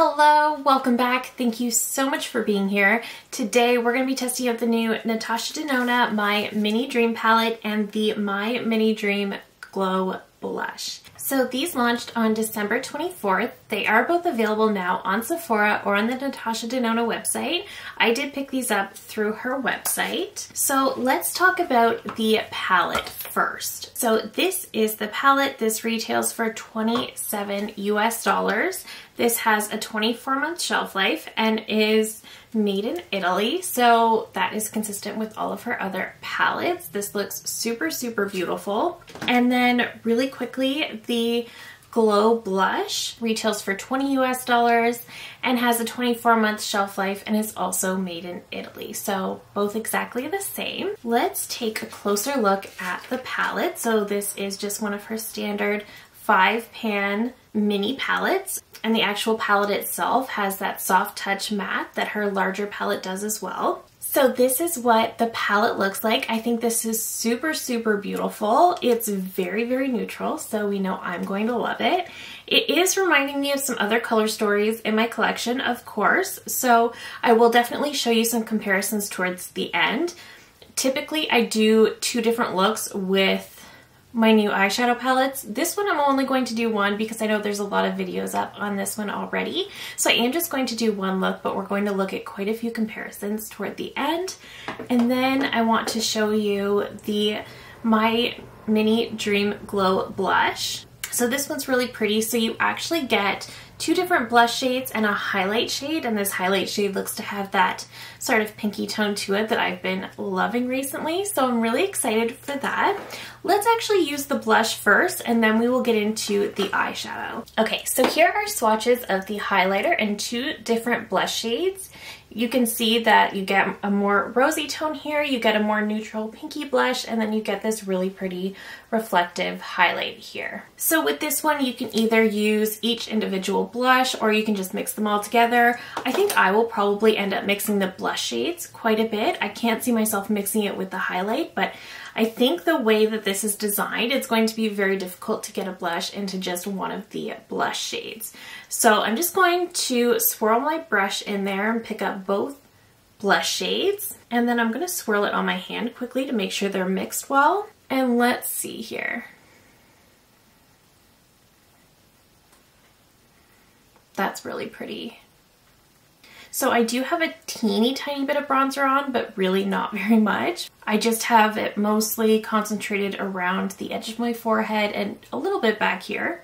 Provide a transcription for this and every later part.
Hello, welcome back. Thank you so much for being here. Today we're going to be testing out the new Natasha Denona My Mini Dream palette and the My Mini Dream Glow Blush. So these launched on December 24th. They are both available now on Sephora or on the Natasha Denona website. I did pick these up through her website. So let's talk about the palette first. So this is the palette. This retails for $27 US. This has a 24-month shelf life and is made in Italy, so that is consistent with all of her other palettes. This looks super, super beautiful. And then really quickly, the Glow Blush retails for $20 US and has a 24-month shelf life and is also made in Italy. So both exactly the same. Let's take a closer look at the palette. So this is just one of her standard 5-pan mini palettes. And the actual palette itself has that soft touch matte that her larger palette does as well. So this is what the palette looks like. I think this is super, super beautiful. It's very, very neutral, so we know I'm going to love it. It is reminding me of some other color stories in my collection, of course, so I will definitely show you some comparisons towards the end. Typically, I do 2 different looks with my new eyeshadow palettes. This one I'm only going to do one because I know there's a lot of videos up on this one already. So I am just going to do one look, but we're going to look at quite a few comparisons toward the end. And then I want to show you the My Mini Dream Glow Blush. So this one's really pretty. So you actually get 2 different blush shades and a highlight shade, and this highlight shade looks to have that sort of pinky tone to it that I've been loving recently, so I'm really excited for that. Let's actually use the blush first and then we will get into the eyeshadow. Okay, so here are swatches of the highlighter in 2 different blush shades. You can see that you get a more rosy tone here, you get a more neutral pinky blush, and then you get this really pretty reflective highlight here. So with this one, you can either use each individual blush or you can just mix them all together. I think I will probably end up mixing the blush shades quite a bit. I can't see myself mixing it with the highlight, but I think the way that this is designed, it's going to be very difficult to get a blush into just one of the blush shades. So I'm just going to swirl my brush in there and pick up both blush shades. And then I'm going to swirl it on my hand quickly to make sure they're mixed well. And let's see here. That's really pretty. So I do have a teeny tiny bit of bronzer on, but really not very much. I just have it mostly concentrated around the edge of my forehead and a little bit back here.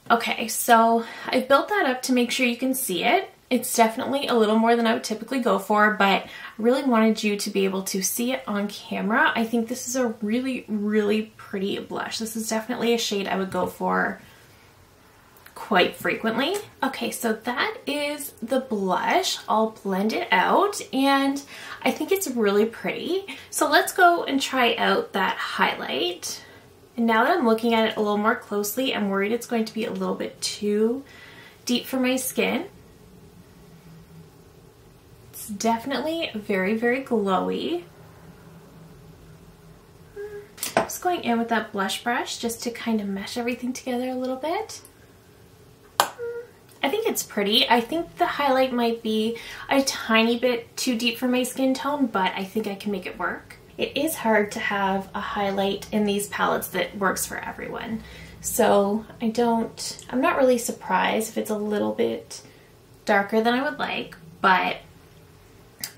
Okay, so I've built that up to make sure you can see it. It's definitely a little more than I would typically go for, but I really wanted you to be able to see it on camera. I think this is a really, really pretty blush. This is definitely a shade I would go for quite frequently. Okay, so that is the blush. I'll blend it out and I think it's really pretty. So let's go and try out that highlight. And now that I'm looking at it a little more closely, I'm worried it's going to be a little bit too deep for my skin. It's definitely very, very glowy. Just going in with that blush brush just to kind of mesh everything together a little bit. I think it's pretty. I think the highlight might be a tiny bit too deep for my skin tone, but I think I can make it work. It is hard to have a highlight in these palettes that works for everyone. So I'm not really surprised if it's a little bit darker than I would like, but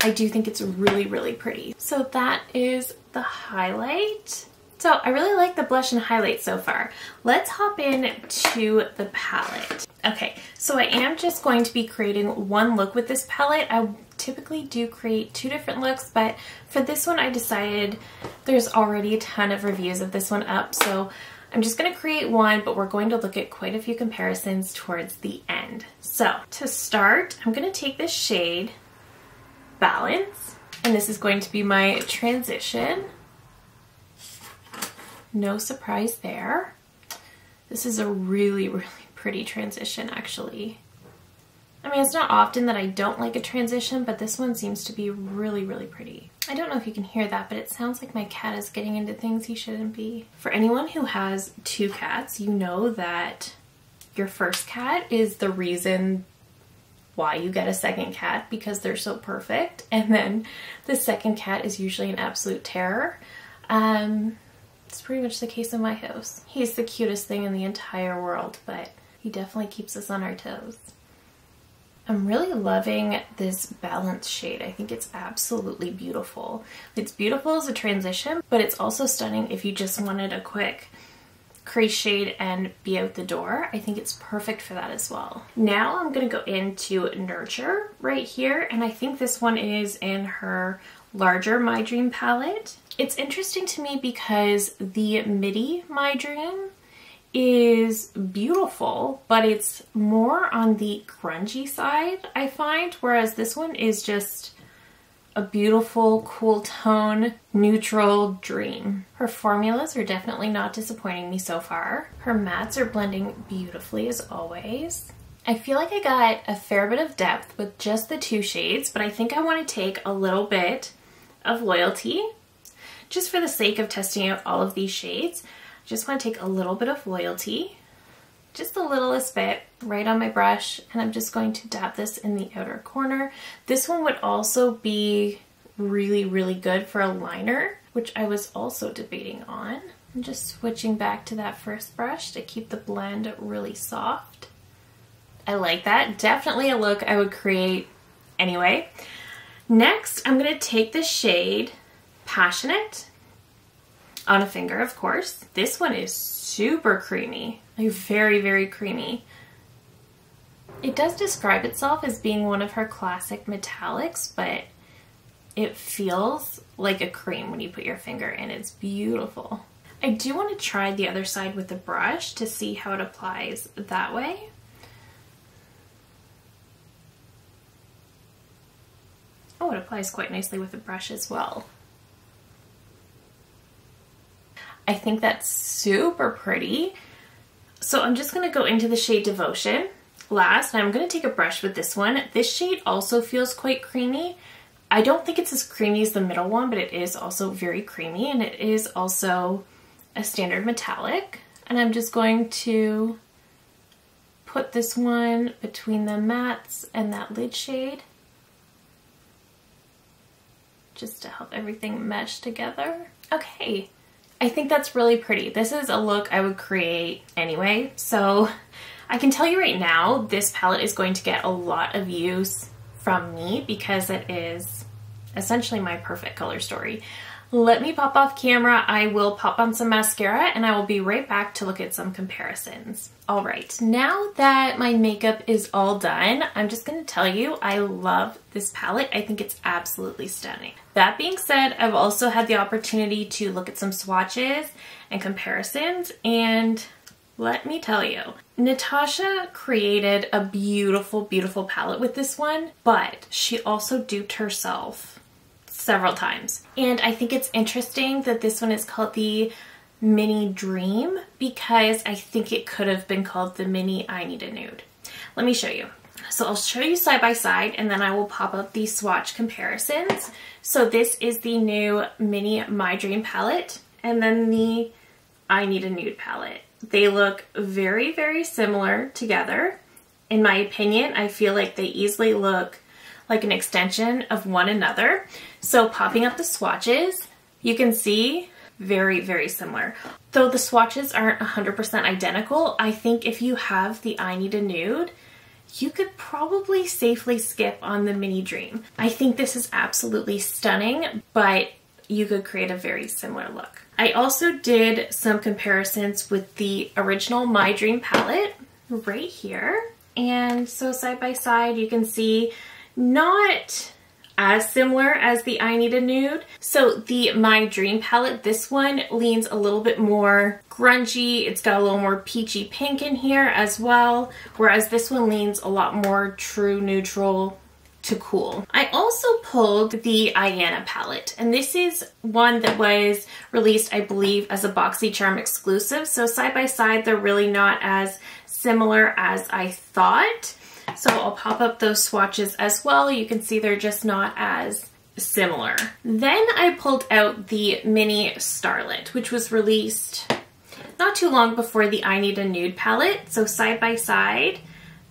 I do think it's really, really pretty. So that is the highlight. So I really like the blush and highlight so far. Let's hop in to the palette. Okay, so I am just going to be creating one look with this palette. I typically do create 2 different looks, but for this one I decided there's already a ton of reviews of this one up, so I'm just going to create one, but we're going to look at quite a few comparisons towards the end. So to start, I'm going to take this shade Balance, and this is going to be my transition. No surprise there. This is a really, really pretty transition, actually. I mean, it's not often that I don't like a transition, but this one seems to be really, really pretty. I don't know if you can hear that, but it sounds like my cat is getting into things he shouldn't be. For anyone who has 2 cats, you know that your first cat is the reason why you get a second cat, because they're so perfect. And then the second cat is usually an absolute terror. It's pretty much the case in my house. He's the cutest thing in the entire world, but he definitely keeps us on our toes. I'm really loving this balanced shade. I think it's absolutely beautiful. It's beautiful as a transition, but it's also stunning if you just wanted a quick crease shade and be out the door. I think it's perfect for that as well. Now I'm gonna go into Nurture right here, and I think this one is in her larger My Dream palette. It's interesting to me because the midi My Dream is beautiful, but it's more on the grungy side, I find, whereas this one is just a beautiful, cool tone, neutral dream. Her formulas are definitely not disappointing me so far. Her mattes are blending beautifully as always. I feel like I got a fair bit of depth with just the 2 shades, but I think I want to take a little bit of Loyalty, just for the sake of testing out all of these shades. Just want to take a little bit of Loyalty, just the littlest bit, right on my brush, and I'm just going to dab this in the outer corner. This one would also be really, really good for a liner, which I was also debating on. I'm just switching back to that first brush to keep the blend really soft. I like that. Definitely a look I would create anyway. Next, I'm going to take the shade Passionate on a finger, of course. This one is super creamy, like very, very creamy. It does describe itself as being one of her classic metallics, but it feels like a cream when you put your finger in. It's beautiful. I do want to try the other side with the brush to see how it applies that way. Oh, it applies quite nicely with the brush as well. I think that's super pretty. So I'm just gonna go into the shade Devotion last, and I'm gonna take a brush with this one. This shade also feels quite creamy. I don't think it's as creamy as the middle one, but it is also very creamy, and it is also a standard metallic. And I'm just going to put this one between the mattes and that lid shade, just to help everything mesh together. Okay. I think that's really pretty. This is a look I would create anyway, so I can tell you right now, this palette is going to get a lot of use from me because it is essentially my perfect color story. Let me pop off camera, I will pop on some mascara, and I will be right back to look at some comparisons. All right, now that my makeup is all done, I'm just gonna tell you I love this palette. I think it's absolutely stunning. That being said, I've also had the opportunity to look at some swatches and comparisons, and let me tell you, Natasha created a beautiful, beautiful palette with this one, but she also duped herself several times. And I think it's interesting that this one is called the Mini Dream because I think it could have been called the Mini I Need a Nude. Let me show you. So I'll show you side by side, and then I will pop up these swatch comparisons. So this is the new Mini My Dream palette, and then the I Need a Nude palette. They look very, very similar together. In my opinion, I feel like they easily look like an extension of one another. So popping up the swatches, you can see very, very similar. Though the swatches aren't 100% identical, I think if you have the I Need a Nude, you could probably safely skip on the Mini Dream. I think this is absolutely stunning, but you could create a very similar look. I also did some comparisons with the original My Dream palette right here. And so side by side, you can see not as similar as the I Need a Nude. So the My Dream palette, this one leans a little bit more grungy. It's got a little more peachy pink in here as well, whereas this one leans a lot more true neutral to cool. I also pulled the Iana palette, and this is one that was released, I believe, as a BoxyCharm exclusive. So side by side, they're really not as similar as I thought. So I'll pop up those swatches as well. You can see they're just not as similar. Then I pulled out the Mini Starlet, which was released not too long before the I Need a Nude palette. So side by side,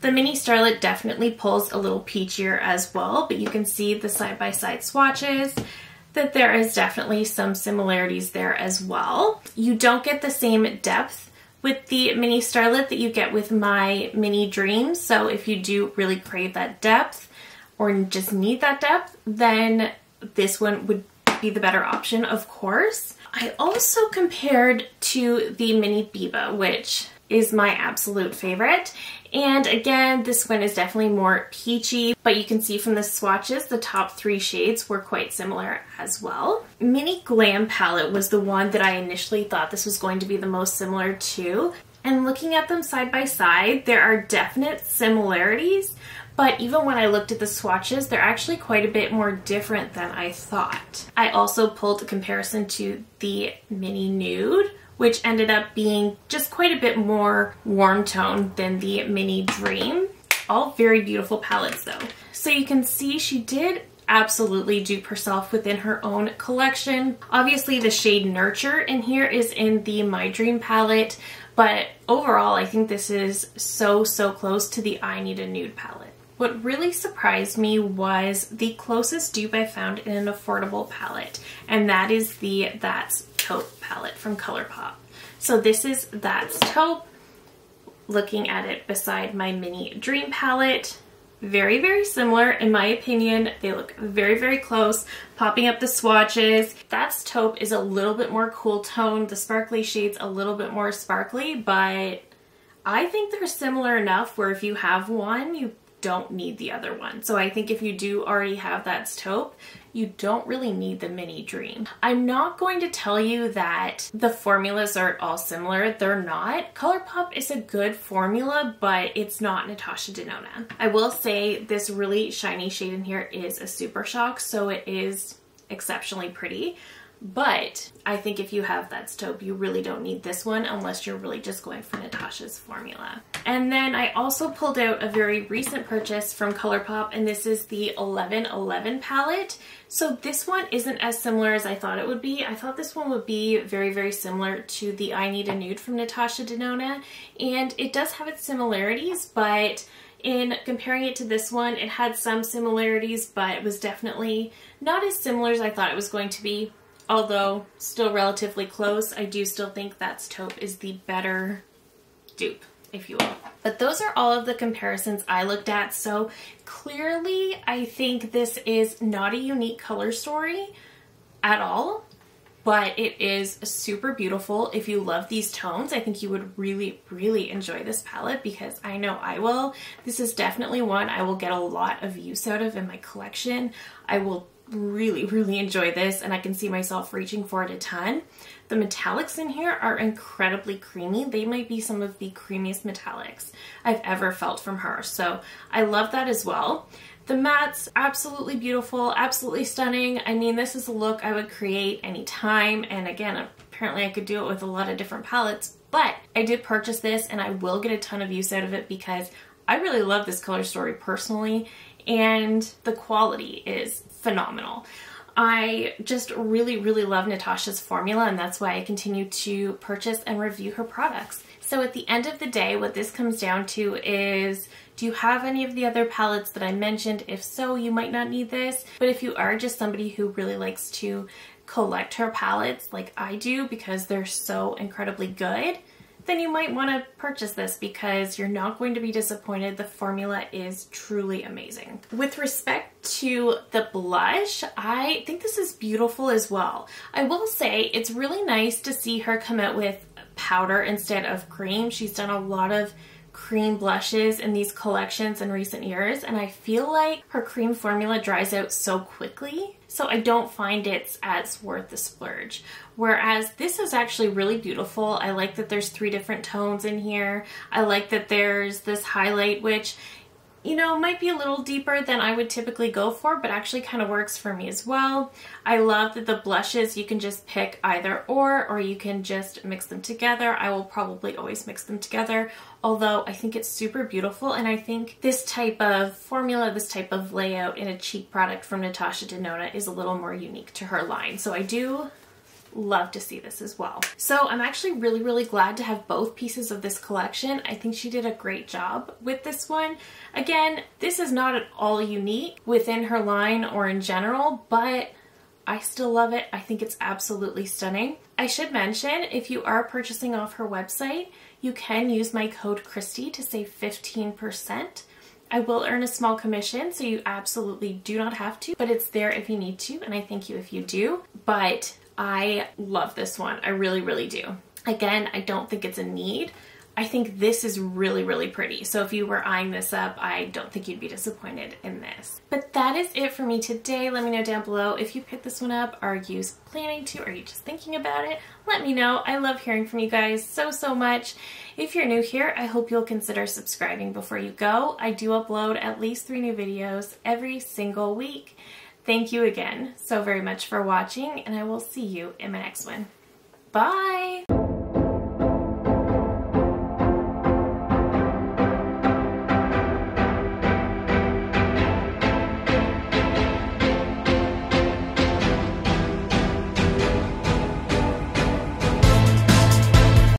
The mini Starlet definitely pulls a little peachier as well, but you can see the side-by-side swatches that there is definitely some similarities there as well. You don't get the same depth with the mini Starlet that you get with my mini Dreams, so if you do really crave that depth or just need that depth, then this one would be the better option, of course. I also compared to the mini Biba, which is my absolute favorite. And again, this one is definitely more peachy, but you can see from the swatches, the top 3 shades were quite similar as well. Mini Glam palette was the one that I initially thought this was going to be the most similar to. And looking at them side by side, there are definite similarities, but even when I looked at the swatches, they're actually quite a bit more different than I thought. I also pulled a comparison to the Mini Nude, which ended up being just quite a bit more warm tone than the Mini Dream. All very beautiful palettes though. So you can see she did absolutely dupe herself within her own collection. Obviously the shade Nurture in here is in the My Dream palette, but overall I think this is so close to the I Need a Nude palette. What really surprised me was the closest dupe I found in an affordable palette, and that is the That's Taupe palette from ColourPop. So this is That's Taupe, looking at it beside my Mini Dream palette. Very similar in my opinion. They look very close. Popping up the swatches. That's Taupe is a little bit more cool tone. The sparkly shade's a little bit more sparkly, but I think they're similar enough where if you have one, you don't need the other one. So I think if you do already have That's Taupe, you don't really need the Mini Dream. I'm not going to tell you that the formulas are all similar. They're not. ColourPop is a good formula, but it's not Natasha Denona. I will say this really shiny shade in here is a Super Shock, so it is exceptionally pretty. But I think if you have That's Taupe, you really don't need this one unless you're really just going for Natasha's formula. And then I also pulled out a very recent purchase from ColourPop, and this is the 1111 palette. So this one isn't as similar as I thought it would be. I thought this one would be very similar to the I Need a Nude from Natasha Denona, and it does have its similarities, but in comparing it to this one, it had some similarities, but it was definitely not as similar as I thought it was going to be. Although still relatively close, I do still think That's Taupe is the better dupe, if you will. But those are all of the comparisons I looked at, so clearly I think this is not a unique color story at all, but it is super beautiful. If you love these tones, I think you would really enjoy this palette, because I know I will. This is definitely one I will get a lot of use out of in my collection. I will really enjoy this, and I can see myself reaching for it a ton. The metallics in here are incredibly creamy. They might be some of the creamiest metallics I've ever felt from her, so I love that as well. The mattes, absolutely beautiful, absolutely stunning. I mean, this is a look I would create anytime, and again, apparently I could do it with a lot of different palettes, but I did purchase this and I will get a ton of use out of it because I really love this color story personally, and the quality is phenomenal. I just really love Natasha's formula, and that's why I continue to purchase and review her products. So at the end of the day, what this comes down to is, do you have any of the other palettes that I mentioned? If so, you might not need this, but if you are just somebody who really likes to collect her palettes like I do because they're so incredibly good, then you might want to purchase this because you're not going to be disappointed. The formula is truly amazing. With respect to the blush, I think this is beautiful as well. I will say it's really nice to see her come out with powder instead of cream. She's done a lot of cream blushes in these collections in recent years, and I feel like her cream formula dries out so quickly, so I don't find it's as worth the splurge. Whereas this is actually really beautiful. I like that there's 3 different tones in here. I like that there's this highlight, which, you know, might be a little deeper than I would typically go for, but actually kind of works for me as well. I love that the blushes, you can just pick either or you can just mix them together. I will probably always mix them together, although I think it's super beautiful, and I think this type of formula, this type of layout in a cheek product from Natasha Denona is a little more unique to her line. So I do love to see this as well. So I'm actually really glad to have both pieces of this collection. I think she did a great job with this one. Again, this is not at all unique within her line or in general, but I still love it. I think it's absolutely stunning. I should mention, if you are purchasing off her website, you can use my code Christy to save 15%. I will earn a small commission, so you absolutely do not have to, but it's there if you need to, and I thank you if you do. But I love this one. I really do. Again, I don't think it's a need. I think this is really pretty. So if you were eyeing this up, I don't think you'd be disappointed in this. But that is it for me today. Let me know down below if you picked this one up. Are you planning to? Are you just thinking about it? Let me know. I love hearing from you guys so much. If you're new here, I hope you'll consider subscribing before you go. I do upload at least 3 new videos every single week. Thank you again so very much for watching, and I will see you in my next one. Bye!